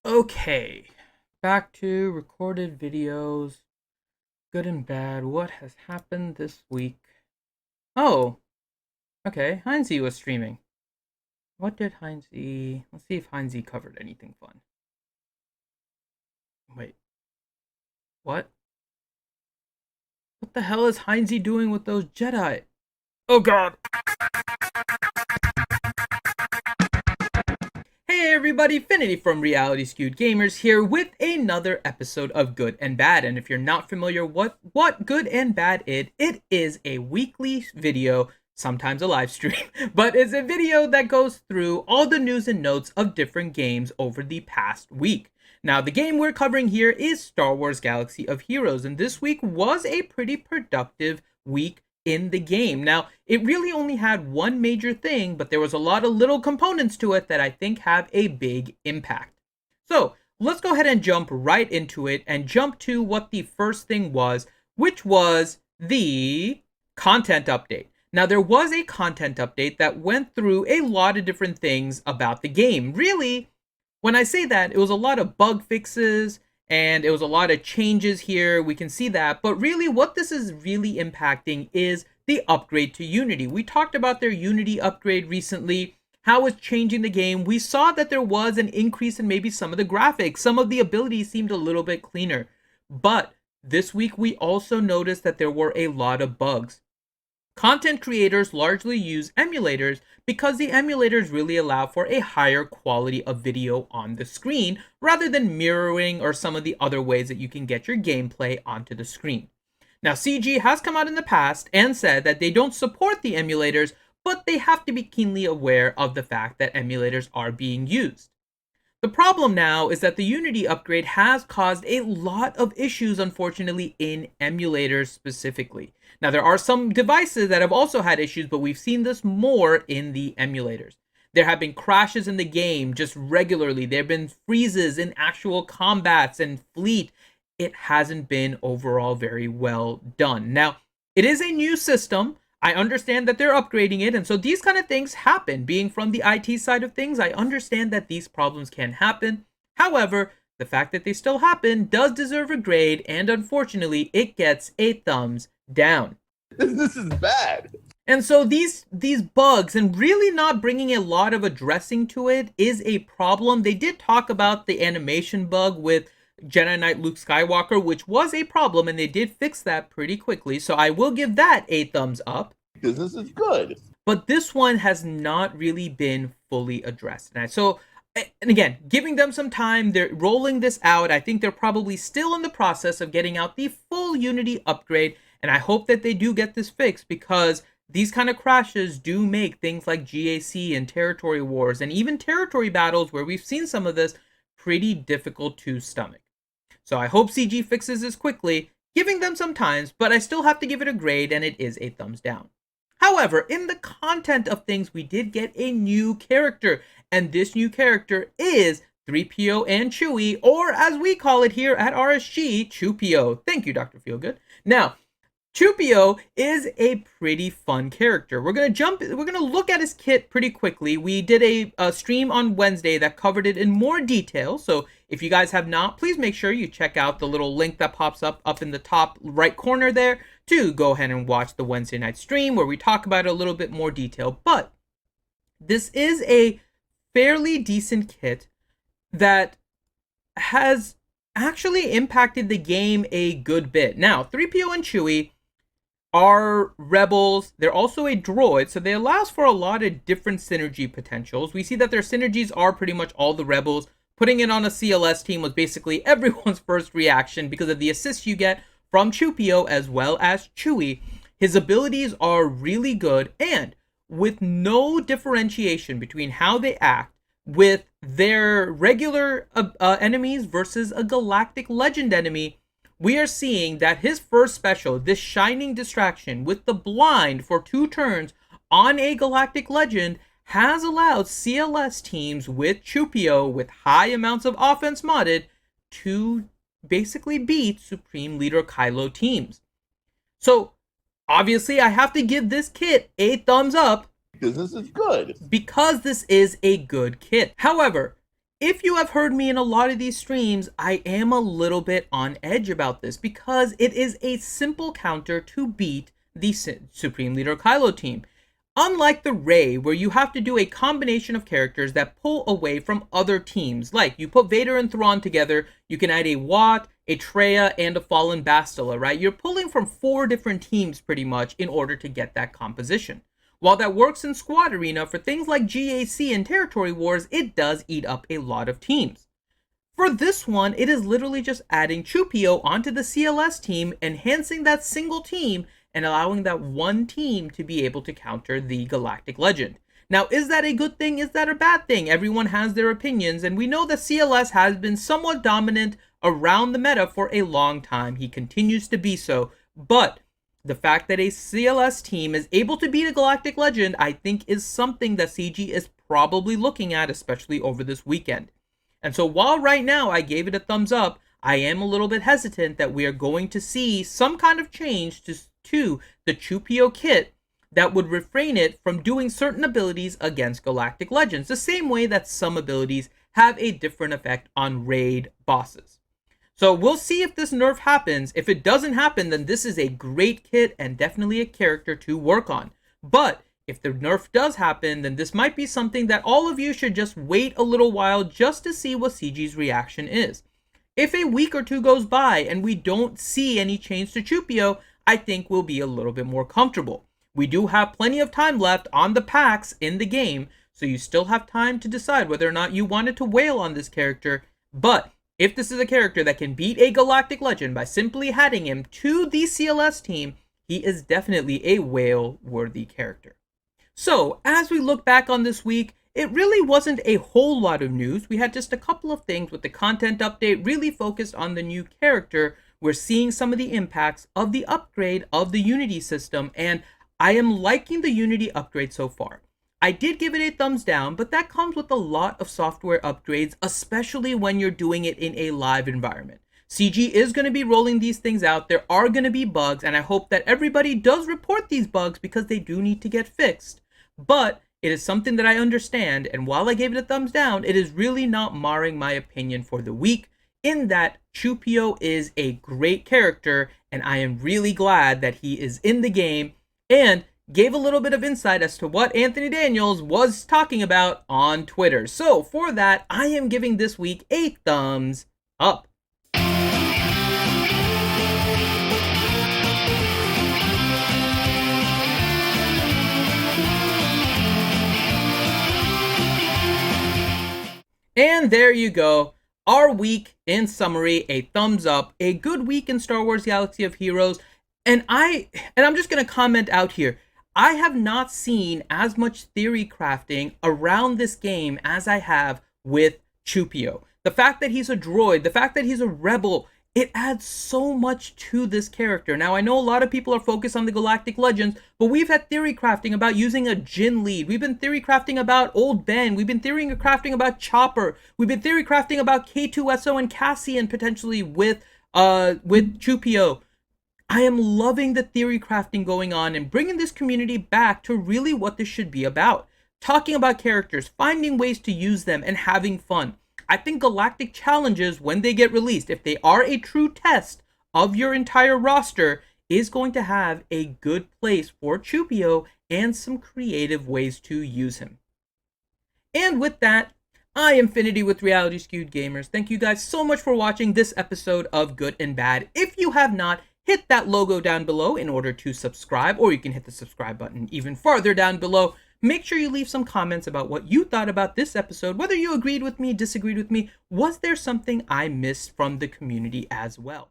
Okay, back to recorded videos, good and bad. What has happened this week? Oh, okay. Heinze was streaming. What did Heinze? Let's see if Heinze covered anything fun. Wait, what? What the hell is Heinze doing with those Jedi? Oh god! Hey everybody, Finity from Reality Skewed Gamers here with another episode of Good and Bad. And if you're not familiar what Good and Bad it is a weekly video, sometimes a live stream, but it's a video that goes through all the news and notes of different games over the past week. Now, the game we're covering here is Star Wars Galaxy of Heroes, and this week was a pretty productive week in the game. Now, it really only had one major thing, but there was a lot of little components to it that I think have a big impact. So, let's go ahead and jump right into it and jump to what the first thing was, which was the content update. Now, there was a content update that went through a lot of different things about the game. Really, when I say that, it was a lot of bug fixes and it was a lot of changes here. We can see that. But really, what this is really impacting is the upgrade to Unity. We talked about their Unity upgrade recently, how it's changing the game. We saw that there was an increase in maybe some of the graphics. Some of the abilities seemed a little bit cleaner. But this week, we also noticed that there were a lot of bugs. Content creators largely use emulators because the emulators really allow for a higher quality of video on the screen rather than mirroring or some of the other ways that you can get your gameplay onto the screen. Now, CG has come out in the past and said that they don't support the emulators, but they have to be keenly aware of the fact that emulators are being used. The problem now is that the Unity upgrade has caused a lot of issues, unfortunately, in emulators specifically. Now, there are some devices that have also had issues, but we've seen this more in the emulators. There have been crashes in the game just regularly. There have been freezes in actual combats and fleet. It hasn't been overall very well done. Now, it is a new system. I understand that they're upgrading it, and so these kind of things happen. Being from the IT side of things, I understand that these problems can happen. However, the fact that they still happen does deserve a grade, and unfortunately, it gets a thumbs down. This is bad. And so these bugs and really not bringing a lot of addressing to it is a problem. They did talk about the animation bug with Jedi Knight Luke Skywalker, which was a problem, and they did fix that pretty quickly. So I will give that a thumbs up. Because this is good. But this one has not really been fully addressed. And again, giving them some time, they're rolling this out. I think they're probably still in the process of getting out the full Unity upgrade. And I hope that they do get this fixed because these kind of crashes do make things like GAC and territory wars and even territory battles where we've seen some of this pretty difficult to stomach. So I hope CG fixes this quickly, giving them some time, but I still have to give it a grade and it is a thumbs down. However, in the content of things, we did get a new character, and this new character is 3PO and Chewie, or as we call it here at RSG, Chewpio. Thank you, Dr. Feelgood. Now, Chewpio is a pretty fun character. We're gonna look at his kit pretty quickly. We did a stream on Wednesday that covered it in more detail. So if you guys have not, please make sure you check out the little link that pops up in the top right corner there to go ahead and watch the Wednesday night stream where we talk about it a little bit more detail. But this is a fairly decent kit that has actually impacted the game a good bit. Now, 3PO and Chewie are rebels. They're also a droid, so they allows for a lot of different synergy potentials. We see that their synergies are pretty much all the rebels. Putting it on a CLS team was basically everyone's first reaction because of the assists you get from Chewpio as well as Chewie. His abilities are really good, and with no differentiation between how they act with their regular enemies versus a galactic legend enemy, we are seeing that his first special, this Shining Distraction with the blind for 2 turns on a galactic legend, has allowed CLS teams with Chewpio with high amounts of offense modded to basically beat Supreme Leader Kylo teams. So obviously I have to give this kit a thumbs up Because this is good. because this is a good kit. However, If you have heard me in a lot of these streams, I am a little bit on edge about this because it is a simple counter to beat the Supreme Leader Kylo team. Unlike the Rey, where you have to do a combination of characters that pull away from other teams, like you put Vader and Thrawn together, you can add a Watt, a Traya, and a Fallen Bastila, right? You're pulling from 4 different teams pretty much in order to get that composition. While that works in Squad Arena for things like GAC and Territory Wars, it does eat up a lot of teams. For this one, it is literally just adding Chewpio onto the CLS team, enhancing that single team, and allowing that one team to be able to counter the Galactic Legend. Now, is that a good thing? Is that a bad thing? Everyone has their opinions, and we know that CLS has been somewhat dominant around the meta for a long time. He continues to be so, but the fact that a CLS team is able to beat a Galactic Legend, I think, is something that CG is probably looking at, especially over this weekend. And so while right now I gave it a thumbs up, I am a little bit hesitant that we are going to see some kind of change to the Chewpio kit that would refrain it from doing certain abilities against Galactic Legends, the same way that some abilities have a different effect on raid bosses. So we'll see if this nerf happens. If it doesn't happen, then this is a great kit and definitely a character to work on. But if the nerf does happen, then this might be something that all of you should just wait a little while just to see what CG's reaction is. If a week or two goes by and we don't see any change to Chewpio, I think we'll be a little bit more comfortable. We do have plenty of time left on the packs in the game, so you still have time to decide whether or not you wanted to wail on this character. But if this is a character that can beat a Galactic Legend by simply adding him to the CLS team, he is definitely a whale-worthy character. So, as we look back on this week, it really wasn't a whole lot of news. We had just a couple of things with the content update really focused on the new character. We're seeing some of the impacts of the upgrade of the Unity system, and I am liking the Unity upgrade so far. I did give it a thumbs down, but that comes with a lot of software upgrades, especially when you're doing it in a live environment. CG is going to be rolling these things out. There are going to be bugs, and I hope that everybody does report these bugs because they do need to get fixed. But it is something that I understand, and while I gave it a thumbs down, it is really not marring my opinion for the week, in that Chewpio is a great character, and I am really glad that he is in the game, and gave a little bit of insight as to what Anthony Daniels was talking about on Twitter. So for that, I am giving this week a thumbs up. And there you go. Our week in summary, a thumbs up, a good week in Star Wars Galaxy of Heroes. And I'm just going to comment out here. I have not seen as much theory crafting around this game as I have with Chewpio. The fact that he's a droid, the fact that he's a rebel, it adds so much to this character. Now, I know a lot of people are focused on the Galactic Legends, but we've had theory crafting about using a Jin lead. We've been theory crafting about Old Ben. We've been theory crafting about Chopper. We've been theory crafting about K2SO and Cassian potentially with Chewpio. I am loving the theory crafting going on and bringing this community back to really what this should be about. Talking about characters, finding ways to use them, and having fun. I think Galactic Challenges, when they get released, if they are a true test of your entire roster, is going to have a good place for Chewpio and some creative ways to use him. And with that, I am Finity with Reality Skewed Gamers. Thank you guys so much for watching this episode of Good and Bad. If you have not, hit that logo down below in order to subscribe, or you can hit the subscribe button even farther down below. Make sure you leave some comments about what you thought about this episode, whether you agreed with me, disagreed with me. Was there something I missed from the community as well?